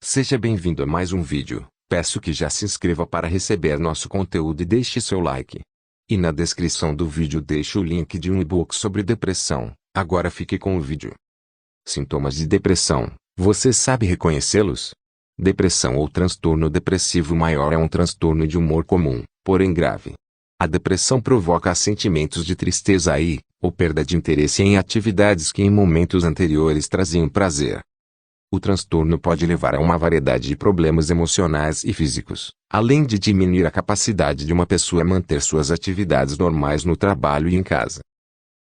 Seja bem-vindo a mais um vídeo. Peço que já se inscreva para receber nosso conteúdo e deixe seu like. E na descrição do vídeo deixo o link de um e-book sobre depressão. Agora fique com o vídeo. Sintomas de depressão. Você sabe reconhecê-los? Depressão ou transtorno depressivo maior é um transtorno de humor comum, porém grave. A depressão provoca sentimentos de tristeza ou perda de interesse em atividades que em momentos anteriores traziam prazer. O transtorno pode levar a uma variedade de problemas emocionais e físicos, além de diminuir a capacidade de uma pessoa manter suas atividades normais no trabalho e em casa.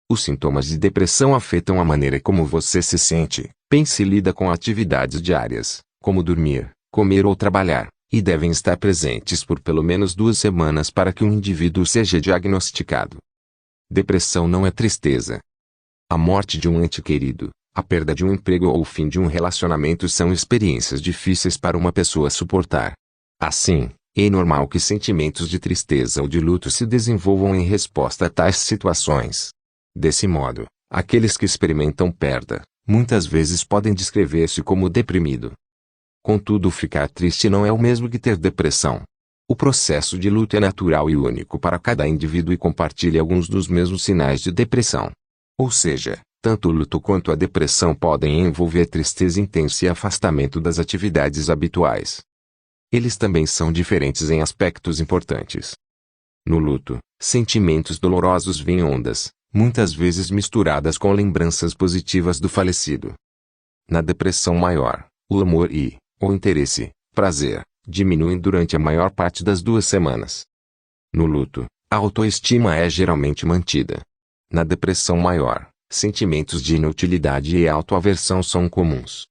Os sintomas de depressão afetam a maneira como você se sente, pensa e lida com atividades diárias, como dormir, comer ou trabalhar, e devem estar presentes por pelo menos 2 semanas para que um indivíduo seja diagnosticado. Depressão não é tristeza. A morte de um ente querido, a perda de um emprego ou o fim de um relacionamento são experiências difíceis para uma pessoa suportar. Assim, é normal que sentimentos de tristeza ou de luto se desenvolvam em resposta a tais situações. Desse modo, aqueles que experimentam perda, muitas vezes podem descrever-se como deprimido. Contudo, ficar triste não é o mesmo que ter depressão. O processo de luto é natural e único para cada indivíduo e compartilha alguns dos mesmos sinais de depressão. Ou seja, tanto o luto quanto a depressão podem envolver tristeza intensa e afastamento das atividades habituais. Eles também são diferentes em aspectos importantes. No luto, sentimentos dolorosos vêm ondas, muitas vezes misturadas com lembranças positivas do falecido. Na depressão maior, o amor o interesse, prazer, diminuem durante a maior parte das 2 semanas. No luto, a autoestima é geralmente mantida. Na depressão maior, sentimentos de inutilidade e autoaversão são comuns.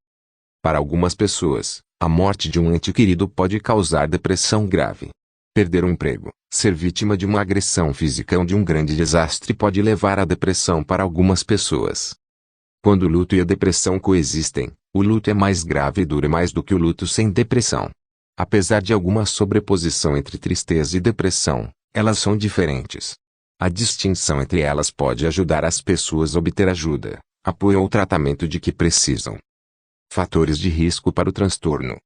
Para algumas pessoas, a morte de um ente querido pode causar depressão grave. Perder um emprego, ser vítima de uma agressão física ou de um grande desastre pode levar à depressão para algumas pessoas. Quando o luto e a depressão coexistem, o luto é mais grave e dura mais do que o luto sem depressão. Apesar de alguma sobreposição entre tristeza e depressão, elas são diferentes. A distinção entre elas pode ajudar as pessoas a obter ajuda, apoio ou tratamento de que precisam. Fatores de risco para o transtorno.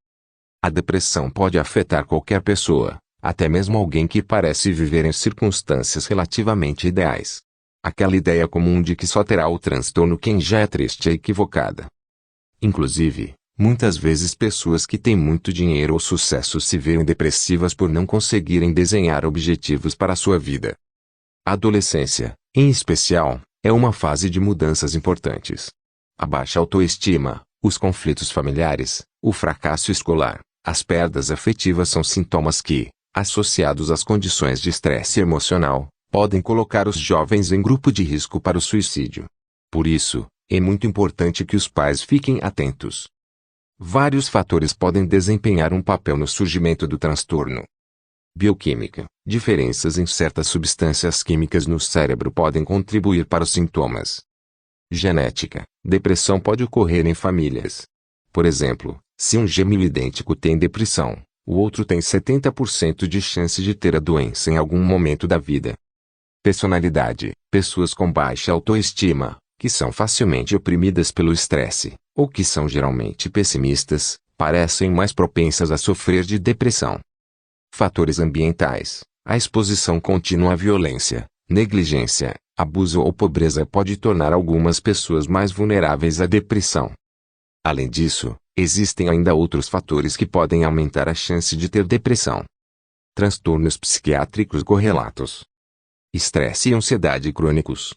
A depressão pode afetar qualquer pessoa, até mesmo alguém que parece viver em circunstâncias relativamente ideais. Aquela ideia comum de que só terá o transtorno quem já é triste é equivocada. Inclusive, muitas vezes pessoas que têm muito dinheiro ou sucesso se veem depressivas por não conseguirem desenhar objetivos para a sua vida. A adolescência, em especial, é uma fase de mudanças importantes. A baixa autoestima, os conflitos familiares, o fracasso escolar, as perdas afetivas são sintomas que, associados às condições de estresse emocional, podem colocar os jovens em grupo de risco para o suicídio. Por isso, é muito importante que os pais fiquem atentos. Vários fatores podem desempenhar um papel no surgimento do transtorno. Bioquímica. Diferenças em certas substâncias químicas no cérebro podem contribuir para os sintomas. Genética. Depressão pode ocorrer em famílias. Por exemplo, se um gêmeo idêntico tem depressão, o outro tem 70% de chance de ter a doença em algum momento da vida. Personalidade. Pessoas com baixa autoestima, que são facilmente oprimidas pelo estresse, ou que são geralmente pessimistas, parecem mais propensas a sofrer de depressão. Fatores ambientais. A exposição contínua à violência, negligência, abuso ou pobreza pode tornar algumas pessoas mais vulneráveis à depressão. Além disso, existem ainda outros fatores que podem aumentar a chance de ter depressão. Transtornos psiquiátricos correlatos. Estresse e ansiedade crônicos.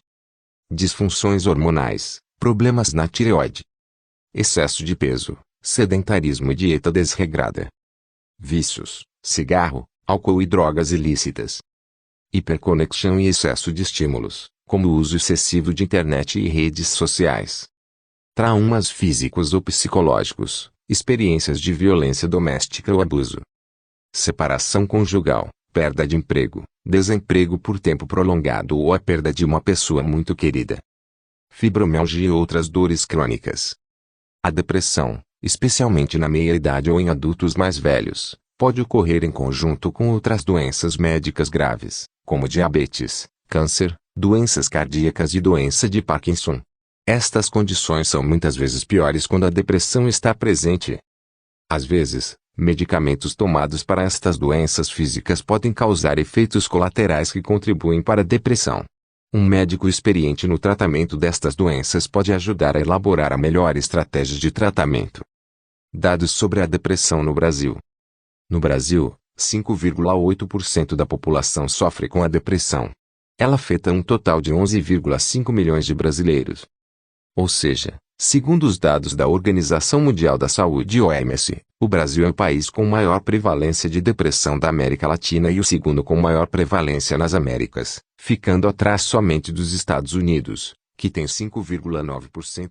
Disfunções hormonais, problemas na tireoide. Excesso de peso, sedentarismo e dieta desregrada. Vícios, cigarro, álcool e drogas ilícitas. Hiperconexão e excesso de estímulos, como o uso excessivo de internet e redes sociais. Traumas físicos ou psicológicos, experiências de violência doméstica ou abuso. Separação conjugal, perda de emprego, desemprego por tempo prolongado ou a perda de uma pessoa muito querida. Fibromialgia e outras dores crônicas. A depressão, especialmente na meia-idade ou em adultos mais velhos, pode ocorrer em conjunto com outras doenças médicas graves, como diabetes, câncer, doenças cardíacas e doença de Parkinson. Estas condições são muitas vezes piores quando a depressão está presente. Às vezes, medicamentos tomados para estas doenças físicas podem causar efeitos colaterais que contribuem para a depressão. Um médico experiente no tratamento destas doenças pode ajudar a elaborar a melhor estratégia de tratamento. Dados sobre a depressão no Brasil. No Brasil, 5,8% da população sofre com a depressão. Ela afeta um total de 11,5 milhões de brasileiros. Ou seja, segundo os dados da Organização Mundial da Saúde (OMS), o Brasil é o país com maior prevalência de depressão da América Latina e o segundo com maior prevalência nas Américas, ficando atrás somente dos Estados Unidos, que tem 5,9%.